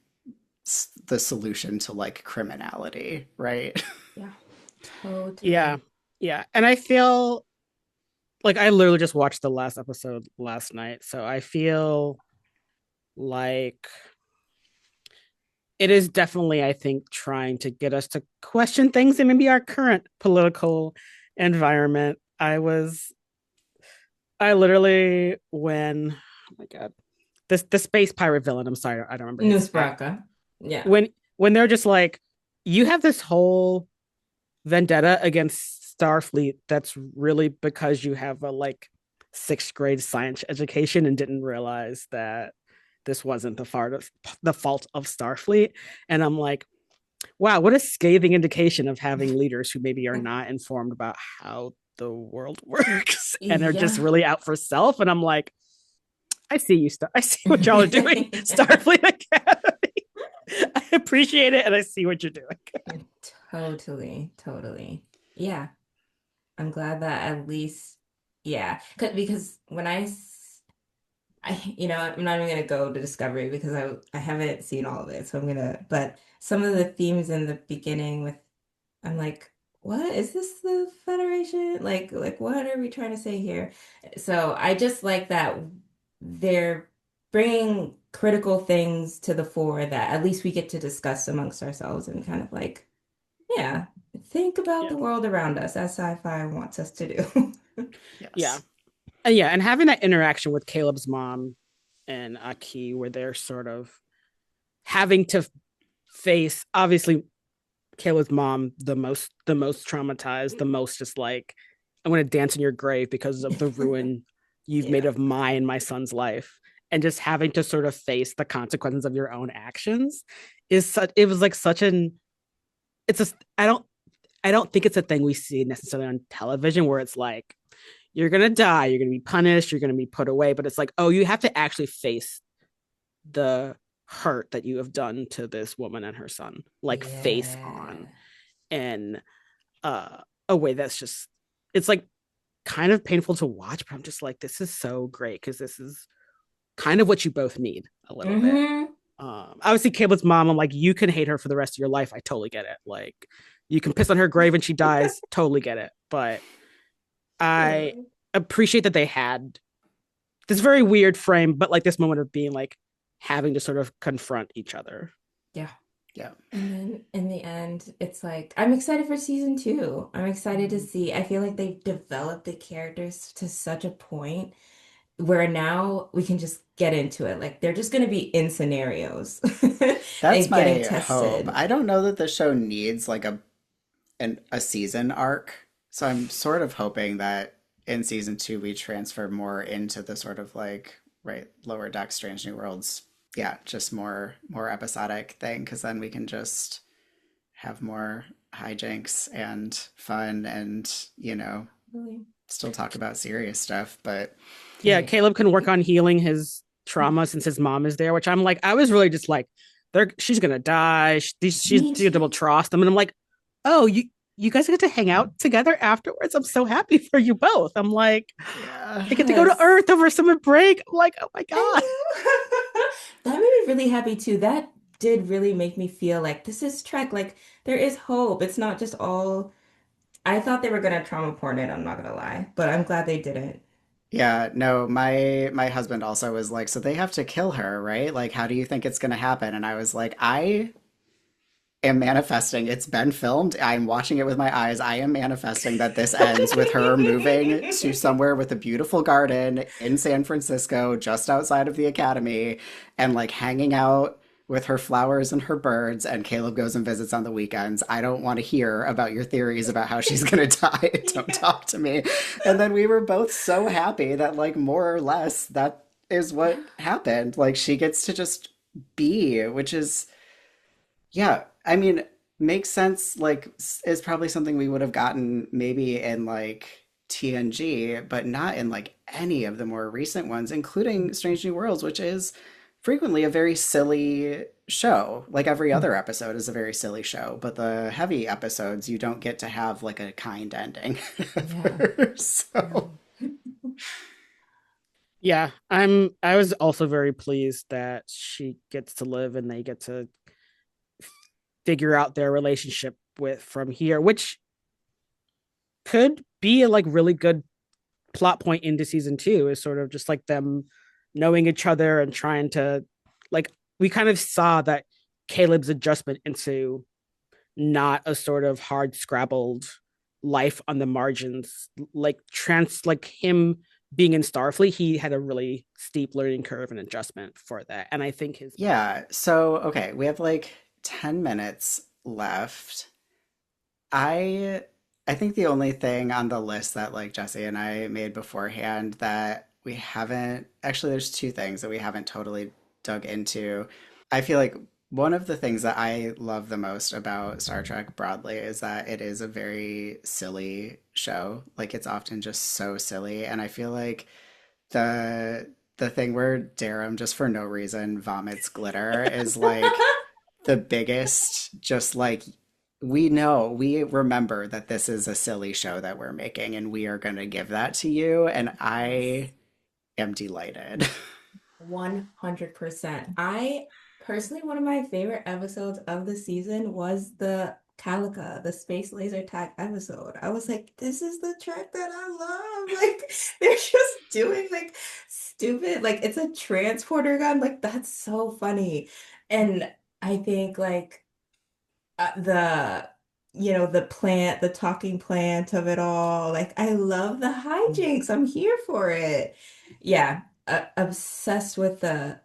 the solution to like criminality, right? yeah, Yeah, totally. yeah, and I feel like I literally just watched the last episode last night, so I feel like it is definitely, I think, trying to get us to question things in maybe our current political environment. I literally, oh my God, this the space pirate villain. I'm sorry, I don't remember his. Newsbraka. Yeah. When they're just like, you have this whole vendetta against Starfleet that's really because you have a like sixth grade science education and didn't realize that this wasn't the fault of Starfleet. And I'm like, wow, what a scathing indication of having leaders who maybe are not informed about how the world works and are just Yeah. really out for self. And I'm like, I see you. I see what y'all are doing, Starfleet Academy. I appreciate it, and I see what you're doing. Totally, totally. Yeah. I'm glad that at least, yeah, because when I'm not even gonna go to Discovery because I haven't seen all of it, so but some of the themes in the beginning I'm like, what is this the Federation? Like what are we trying to say here? So I just like that they're bringing critical things to the fore that at least we get to discuss amongst ourselves and kind of like, yeah, think about Yeah, the world around us as sci-fi wants us to do. yeah, Yes. yeah, and having that interaction with Caleb's mom and Aki, where they're sort of having to face obviously Caleb's mom the most traumatized, the most just like I'm going to dance in your grave because of the ruin you've made Yeah. of my son's life, and just having to sort of face the consequences of your own actions is such. It was like such an. It's a. I don't think it's a thing we see necessarily on television where it's like you're gonna die, you're gonna be punished, you're gonna be put away, but it's like, oh, you have to actually face the hurt that you have done to this woman and her son, like face on, Yeah. in a way that's just it's like kind of painful to watch, but I'm just like, this is so great because this is kind of what you both need a little bit. Mm-hmm. Obviously, Caleb's mom, I'm like, you can hate her for the rest of your life. I totally get it. Like, you can piss on her grave and she dies. Totally get it. But I appreciate that they had this very weird frame, but like this moment of being like having to sort of confront each other. Yeah. Yeah. And then in the end, it's like, I'm excited for season two. I'm excited to see. I feel like they've developed the characters to such a point where now we can just get into it. Like, they're just going to be in scenarios That's and getting my hope. tested. I don't know that the show needs like a season arc. So I'm sort of hoping that in season two we transfer more into the sort of like right lower deck Strange New Worlds. Yeah, just more episodic thing because then we can just have more hijinks and fun and Really. still talk about serious stuff. But Yeah, Right. Caleb can work on healing his trauma since his mom is there, which I'm like, I was really just like, she's gonna die. She's Me gonna double too. trust them, and I'm like, oh, you guys get to hang out together afterwards. I'm so happy for you both. I'm like, yeah, they get to go to Yes. Earth over summer break. I'm like, oh my god. I know. That made me really happy too. That did really make me feel like this is Trek. Like there is hope. It's not just all. I thought they were gonna trauma porn it, I'm not gonna lie, but I'm glad they didn't. yeah. No, my husband also was like, so they have to kill her, right? Like, how do you think it's gonna happen? And I was like, I am manifesting. It's been filmed. I'm watching it with my eyes. I am manifesting that this ends with her moving to somewhere with a beautiful garden in San Francisco, just outside of the academy, and like hanging out with her flowers and her birds. And Caleb goes and visits on the weekends. I don't want to hear about your theories about how she's going to die. Don't Yeah. talk to me. And then we were both so happy that, like, more or less, that is what happened. Like, she gets to just be, which is yeah, I mean, makes sense. Like, is probably something we would have gotten maybe in like TNG, but not in like any of the more recent ones, including Strange New Worlds, which is frequently a very silly show. Like every other episode is a very silly show, but the heavy episodes, you don't get to have like a kind ending Yeah. ever. So, No. Yeah, I was also very pleased that she gets to live and they get to figure out their relationship with from here, which could be a like really good plot point into season two is sort of just like them knowing each other and trying to like we kind of saw that Caleb's adjustment into not a sort of hard scrabbled life on the margins like him being in Starfleet, he had a really steep learning curve and adjustment for that, and I think his yeah. So, okay, we have like 10 minutes left. I I think the only thing on the list that like Jesse and I made beforehand that we haven't actually there's two things that we haven't totally dug into. I feel like one of the things that I love the most about Star Trek broadly is that it is a very silly show. Like it's often just so silly, and I feel like the the thing where Darum just for no reason vomits glitter is like the biggest, just like we know, we remember that this is a silly show that we're making and we are going to give that to you. And Yes. I am delighted. 100%. I personally, one of my favorite episodes of the season was the Calica, the space laser tag episode. I was like, this is the track that I love. Like, they're just doing like stupid, like it's a transporter gun. Like, that's so funny. And I think like the the plant, the talking plant of it all. Like I love the hijinks. I'm here for it. Yeah, obsessed with the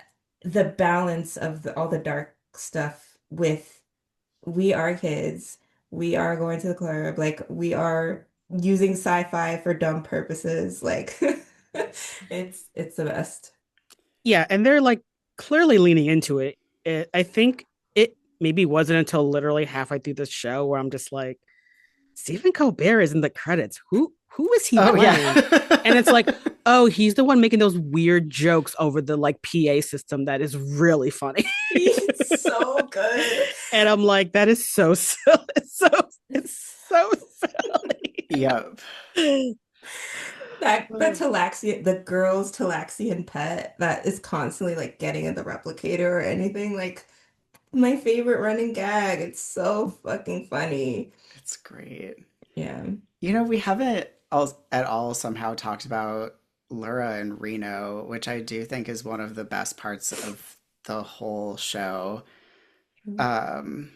balance of all the dark stuff with we are kids. We are going to the club. Like we are using sci-fi for dumb purposes. Like it's the best. Yeah, and they're like clearly leaning into it. I think it maybe wasn't until literally halfway through the show where I'm just like, Stephen Colbert is in the credits. Who is he Oh, yeah. playing? And it's like, oh, he's the one making those weird jokes over the like PA system that is really funny. He's so good. And I'm like, that is so silly. It's It's so Yep. silly. that Talaxian, the girl's Talaxian pet that is constantly like getting in the replicator or anything, like my favorite running gag. It's so fucking funny. It's great. Yeah. You know, we haven't at all somehow talked about Lura and Reno, which I do think is one of the best parts of the whole show. Um,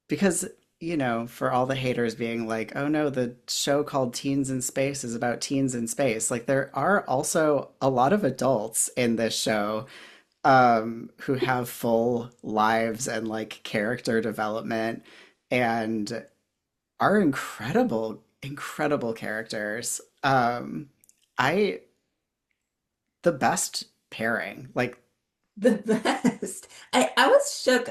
because, you know, for all the haters being like, oh no, the show called Teens in Space is about teens in space. Like, there are also a lot of adults in this show who have full lives and like character development and are incredible, incredible characters. I the best pairing. Like, The best. I was shook.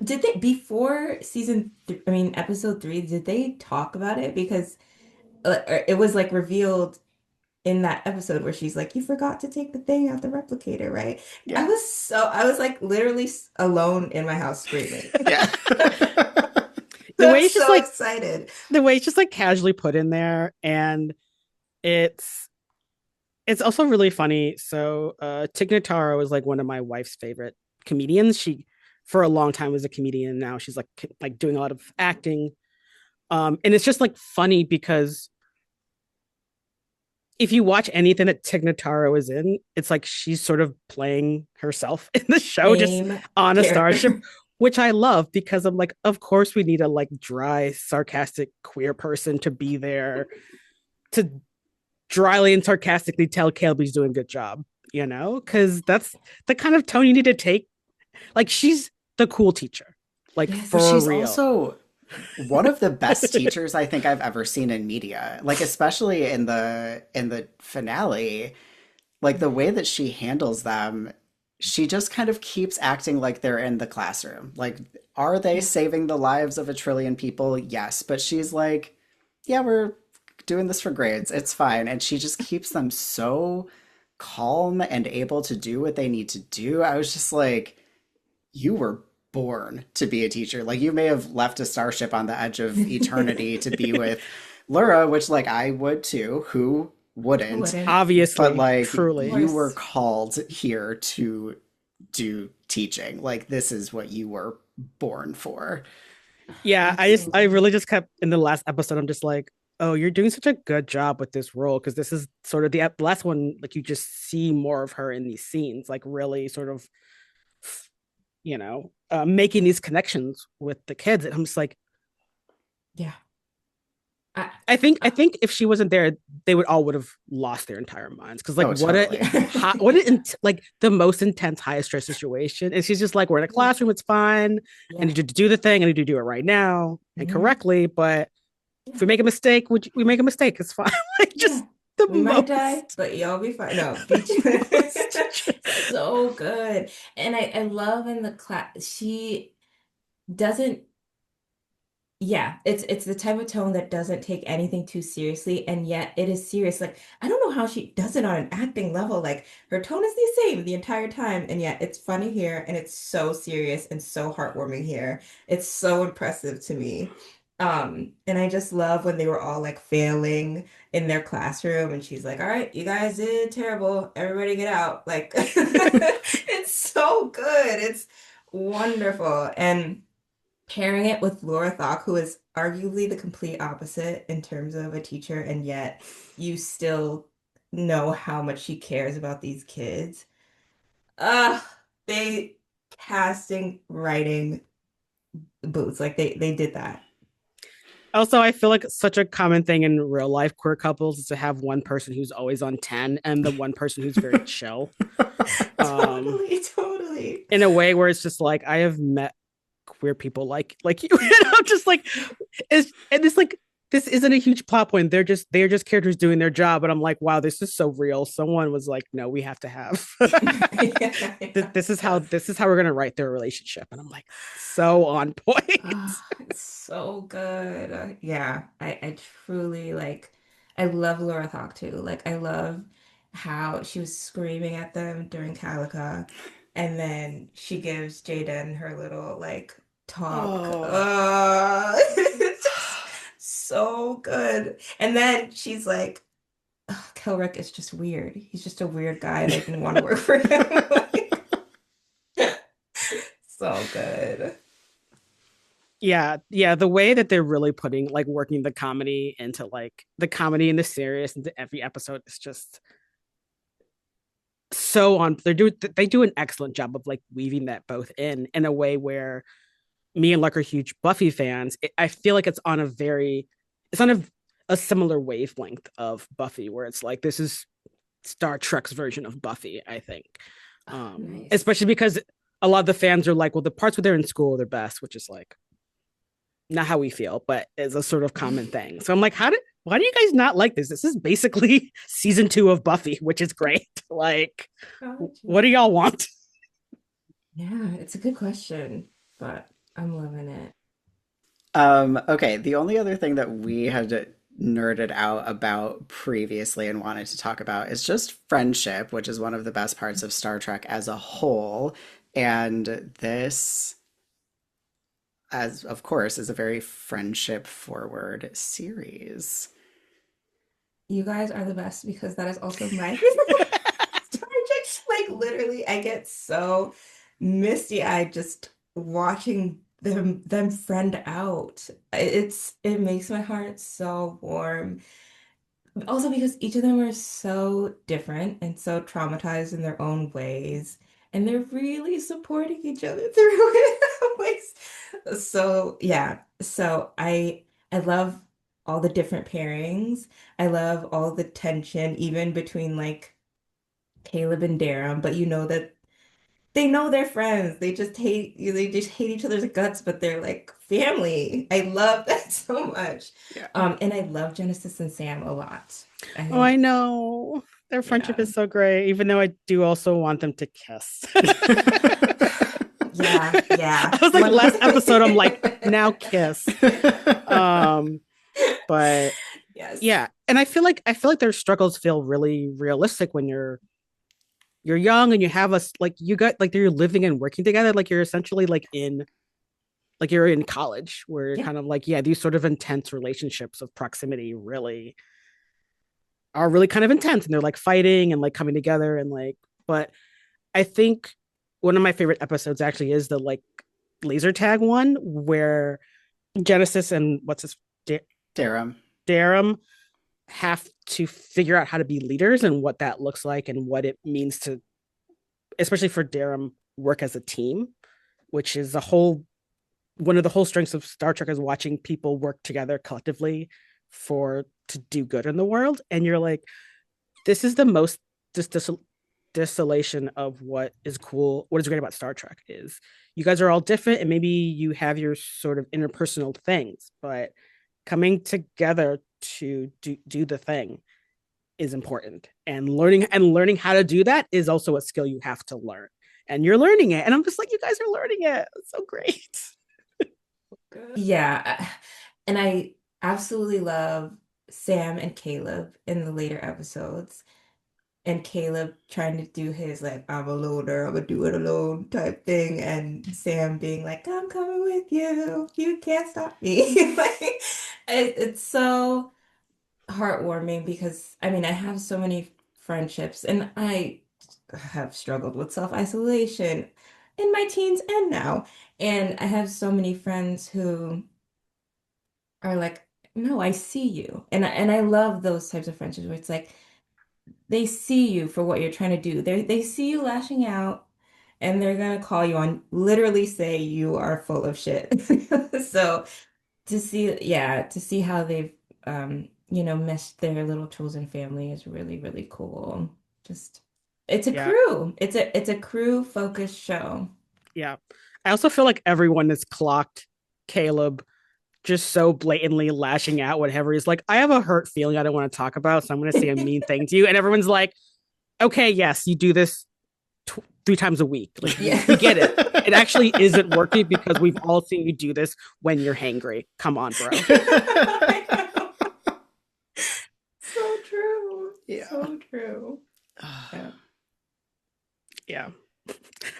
Did they before season th I mean episode 3, did they talk about it? Because it was like revealed in that episode where she's like, "You forgot to take the thing out the replicator, right?" yeah, I was like literally alone in my house screaming. yeah. The I'm way it's just so like excited. the way it's just like casually put in there, and it's it's also really funny. So Tig Notaro is like one of my wife's favorite comedians. She for a long time was a comedian. Now she's like doing a lot of acting. And it's just like funny because if you watch anything that Tig Notaro is in, it's like she's sort of playing herself in the show, just Same on a starship, character. which I love because I'm like, of course we need a like dry, sarcastic queer person to be there to dryly and sarcastically tell Caleb he's doing a good job, you know? Because that's the kind of tone you need to take. Like she's the cool teacher, like But Yes. for she's real. also one of the best teachers I think I've ever seen in media. Like especially in the finale, like the way that she handles them, she just kind of keeps acting like they're in the classroom. Like, are they Yeah. saving the lives of a trillion people? Yes, but she's like, yeah, we're doing this for grades. It's fine. And she just keeps them so calm and able to do what they need to do. I was just like, you were born to be a teacher. Like you may have left a starship on the edge of eternity to be with Lura, which like I would too. Who Who wouldn't? wouldn't? But Obviously, like Of truly. you were course. called here to do teaching. Like this is what you were born for. Yeah, I Absolutely. really just kept in the last episode. I'm just like, oh, you're doing such a good job with this role because this is sort of the last one. Like you just see more of her in these scenes, like really sort of, making these connections with the kids. And I'm just like, Yeah. I, I think if she wasn't there, they would have lost their entire minds. Because like Oh, totally. like the most intense high stress situation. And she's just like, we're in a yeah, classroom, it's fine. I yeah, need you to do the thing. I need you to do it right now and hmm correctly. But if yeah, we make a mistake, we make a mistake. It's fine. Like yeah. just the We might die, most but y'all be fine. No, beach. the most So good. And I love in the class, she doesn't, yeah, it's the type of tone that doesn't take anything too seriously, and yet it is serious. Like, I don't know how she does it on an acting level. Like, her tone is the same the entire time, and yet it's funny here, and it's so serious and so heartwarming here. It's so impressive to me. And I just love when they were all like failing in their classroom, and she's like, "All right, you guys did terrible. Everybody get out." Like, it's so good. It's wonderful. And pairing it with Laura Thok, who is arguably the complete opposite in terms of a teacher, and yet you still know how much she cares about these kids. Uh, they casting, writing boots, like they did that. Also, I feel like such a common thing in real life queer couples is to have one person who's always on 10 and the one person who's very chill. Um, Totally, totally. in a way where it's just like I have met queer people like you, just like it's like this isn't a huge plot point. They're just characters doing their job, and I'm like, wow, this is so real. Someone was like, no, we have to have Yeah, yeah. this is how we're gonna write their relationship, and I'm like, so on point. Oh, it's so good. Yeah, I truly like, I love Laura Thok too. Like, I love how she was screaming at them during Calica, and then she gives Jaden her little like talk. Oh. It's just so good. And then she's like, "Ugh, Kelrick is just weird. He's just a weird guy, and I didn't want to work for him." Like, so good. Yeah, the way that they're really putting like working the comedy into like the comedy and the serious into every episode is just so on. They do an excellent job of like weaving that both in a way where me and Luck are huge Buffy fans. I feel like it's on a similar wavelength of Buffy, where it's like this is Star Trek's version of Buffy. I think, Oh, nice. especially because a lot of the fans are like, well, the parts where they're in school are their best, which is like not how we feel, but it's a sort of common thing. So I'm like, why do you guys not like this? This is basically season 2 of Buffy, which is great. Like, what do y'all want? Yeah, it's a good question, but I'm loving it. Okay, the only other thing that we had nerded out about previously and wanted to talk about is just friendship, which is one of the best parts of Star Trek as a whole. And this, as of course, is a very friendship forward series. You guys are the best because that is also my favorite Star Trek. Like literally, I get so misty-eyed just watching them friend out. It makes my heart so warm. Also because each of them are so different and so traumatized in their own ways, and they're really supporting each other through it ways. So yeah, so I love all the different pairings. I love all the tension, even between like Caleb and Darum, but you know that they know they're friends. They just hate each other's guts, but they're like family. I love that so much. Yeah. And I love Genesis and Sam a lot. I Oh, I think, know. Their friendship yeah. is so great, even though I do also want them to kiss. Yeah, I yeah. was like, One last episode, I'm like, now kiss. Um, but Yes. yeah, and I feel like their struggles feel really realistic when you're young and you have us like you got like you're living and working together, like you're essentially like you're in college, where you're Yeah. kind of like, yeah, these sort of intense relationships of proximity really are really kind of intense, and they're like fighting and like coming together and like, but I think one of my favorite episodes actually is the like laser tag one where Genesis and what's his Darum. Darum have to figure out how to be leaders and what that looks like and what it means to, especially for Darum, work as a team, which is a whole one of the whole strengths of Star Trek is watching people work together collectively for to do good in the world, and you're like, this is the most dis- distillation of what is cool, what is great about Star Trek is you guys are all different and maybe you have your sort of interpersonal things, but coming together to do the thing is important. And learning how to do that is also a skill you have to learn. And you're learning it. And I'm just like, you guys are learning it. It's so great. Yeah, and I absolutely love Sam and Caleb in the later episodes. And Caleb trying to do his like I'm a loner, I'm gonna do it alone type thing, and Sam being like I'm coming with you, you can't stop me. Like it's so heartwarming because I mean I have so many friendships and I have struggled with self-isolation in my teens and now, and I have so many friends who are like no, I see you, and I love those types of friendships where it's like they see you for what you're trying to do. They see you lashing out and they're gonna call you on literally say you are full of shit. So to see, yeah, to see how they've meshed their little chosen family is really, really cool. Just it's a Yeah. crew. It's a crew focused show. Yeah. I also feel like everyone has clocked Caleb just so blatantly lashing out whatever he's like, I have a hurt feeling I don't want to talk about, so I'm going to say a mean thing to you. And everyone's like, okay, yes, you do this 3 times a week. Like, Yeah. we get it. It actually isn't working because we've all seen you do this when you're hangry. Come on, bro. So true. Yeah. So true. Yeah. Yeah.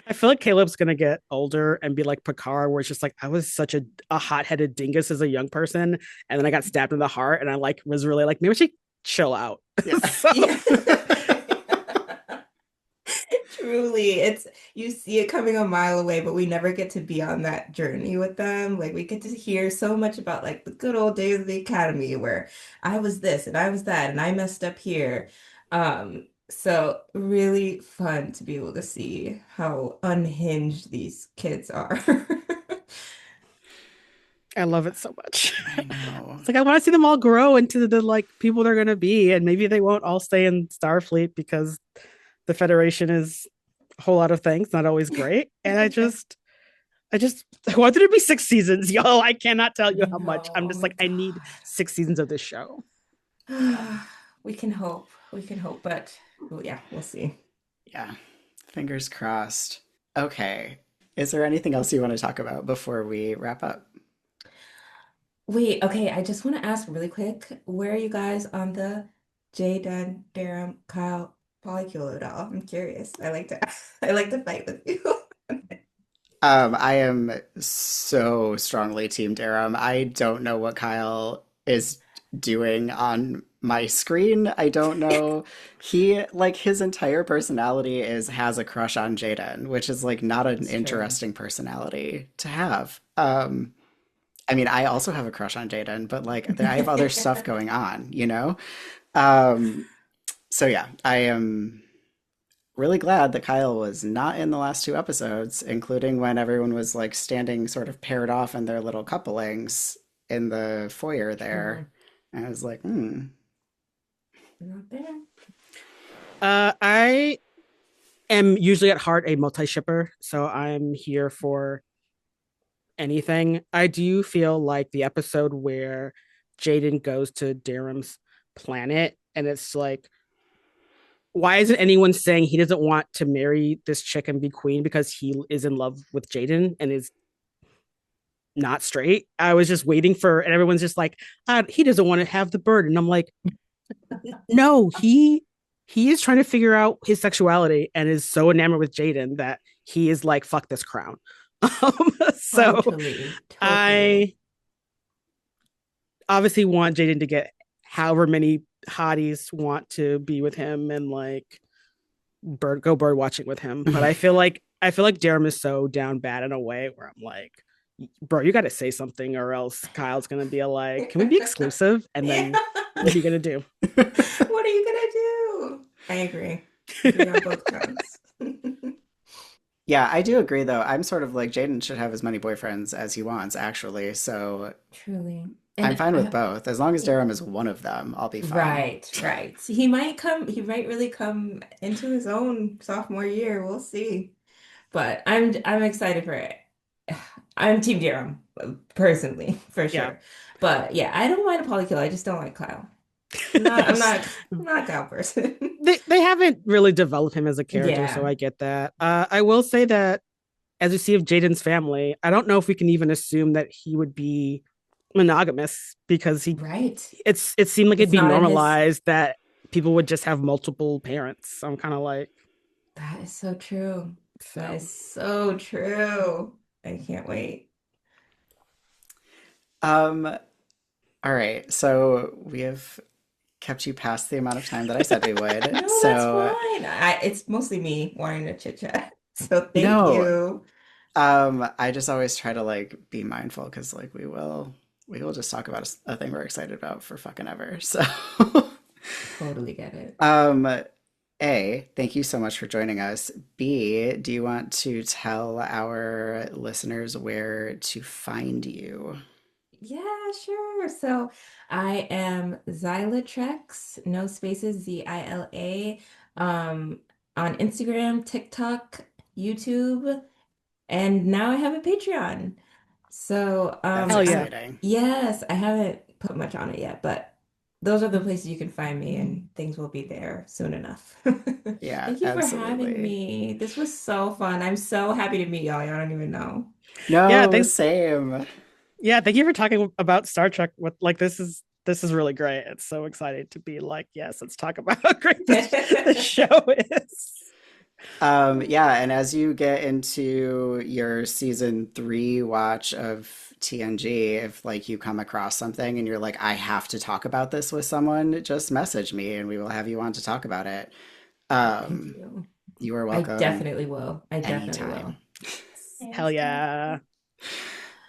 I feel like Caleb's gonna get older and be like Picard, where it's just like I was such a hot-headed dingus as a young person, and then I got stabbed in the heart, and I like was really like maybe we should chill out. Yeah. So, Yeah. Truly, it's you see it coming a mile away, but we never get to be on that journey with them. Like we get to hear so much about like the good old days of the academy where I was this and I was that and I messed up here. So really fun to be able to see how unhinged these kids are. I love it so much. I know. It's like I want to see them all grow into the like people they're gonna be, and maybe they won't all stay in Starfleet because the Federation is a whole lot of things, not always great. And I want there to be 6 seasons, yo. I cannot tell you how much. I'm just No, like, I need 6 seasons of this show. Yeah. we can hope. We can hope, but well, yeah, we'll see. Yeah. Fingers crossed. Okay. Is there anything else you want to talk about before we wrap up? Wait, okay, I just want to ask really quick, where are you guys on the Jaden, Durham, Kyle polycular doll? I'm curious. I like to I like to fight with you. I am so strongly Team Darum. I don't know what Kyle is doing on my screen. I don't know. He, like, his entire personality is has a crush on Jaden, which is like not an It's true. interesting personality to have. I mean, I also have a crush on Jaden, but like I have other stuff going on, you know? Um, so yeah, I am really glad that Kyle was not in the last 2 episodes, including when everyone was like standing sort of paired off in their little couplings in the foyer True. there. And I was like, hmm. Not there. I am usually at heart a multi-shipper, so I'm here for anything. I do feel like the episode where Jaden goes to Darum's planet and it's like, why isn't anyone saying he doesn't want to marry this chick and be queen because he is in love with Jaden and is not straight? I was just waiting for, and everyone's just like, he doesn't want to have the bird. And I'm like, no, he is trying to figure out his sexuality and is so enamored with Jaden that he is like, fuck this crown. So Totally. Totally. I obviously want Jaden to get however many hotties want to be with him and like bird watching with him. But I feel like Darum is so down bad in a way where I'm like, bro, you got to say something or else Kyle's gonna be like, can we be exclusive? And Yeah. then what are you gonna do? What are you gonna do? I agree. Agree on both counts. Yeah, I do agree though. I'm sort of like Jaden should have as many boyfriends as he wants, actually. So Truly. I'm And fine with both. As long as Durham is one of them, I'll be fine. right, right. He might really come into his own sophomore year. We'll see. But I'm excited for it. I'm Team Jerem, personally, for Yeah. sure. But yeah, I don't mind a polykill. I just don't like Kyle. I'm not a Kyle person. They haven't really developed him as a character, so Yeah, I get that. I will say that as we see of Jaden's family, I don't know if we can even assume that he would be monogamous because right. it seemed like it'd It's be not in his. normalized that people would just have multiple parents. So I'm kind of like, That is so true. That so is so true. I can't wait. Um, all right. So we have kept you past the amount of time that I said we would. No, that's So fine. It's mostly me wanting to chit chat. So thank no, you. I just always try to like be mindful because like we will just talk about a thing we're excited about for fucking ever. So Totally get it. um A, thank you so much for joining us. B, do you want to tell our listeners where to find you? Yeah, sure. So I am ZilaTreks, no spaces, Zila, on Instagram, TikTok, YouTube, and now I have a Patreon. So That's hell yeah. exciting. yes, I haven't put much on it yet, but those are the places you can find me, and things will be there soon enough. Yeah, Thank you for having absolutely. me. This was so fun. I'm so happy to meet y'all. Y'all don't even know. Yeah, No, thanks. same. Yeah, thank you for talking about Star Trek. With like this is really great. It's so exciting to be like, yes, let's talk about how great the show is. Yeah, and as you get into your season 3 watch of TNG, if like you come across something and you're like, I have to talk about this with someone, just message me and we will have you on to talk about it. Thank Um, you. you are I welcome definitely will. I definitely anytime. will. Hell Thanks, yeah. guys.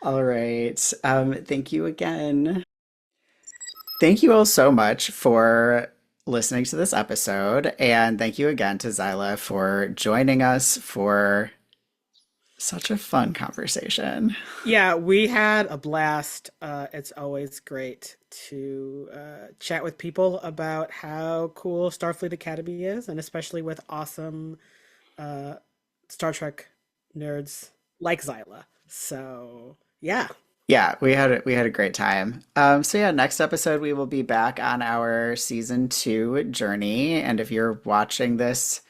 All right. Thank you again. Thank you all so much for listening to this episode. And thank you again to Zila for joining us for such a fun conversation. Yeah, we had a blast. It's always great to chat with people about how cool Starfleet Academy is, and especially with awesome uh, Star Trek nerds like Zyla. So yeah, Yeah, we had a great time. So yeah, next episode we will be back on our season 2 journey. And if you're watching this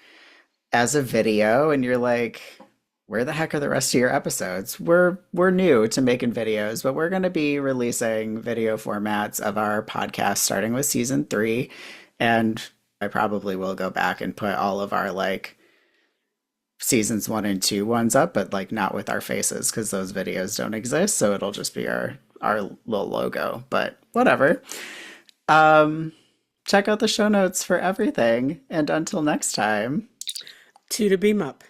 as a video and you're like, where the heck are the rest of your episodes? We're new to making videos, but we're going to be releasing video formats of our podcast starting with season 3, and I probably will go back and put all of our like seasons 1 and 2 ones up, but like not with our faces because those videos don't exist, so it'll just be our little logo, but whatever. Um Check out the show notes for everything, and until next time. two to beam up.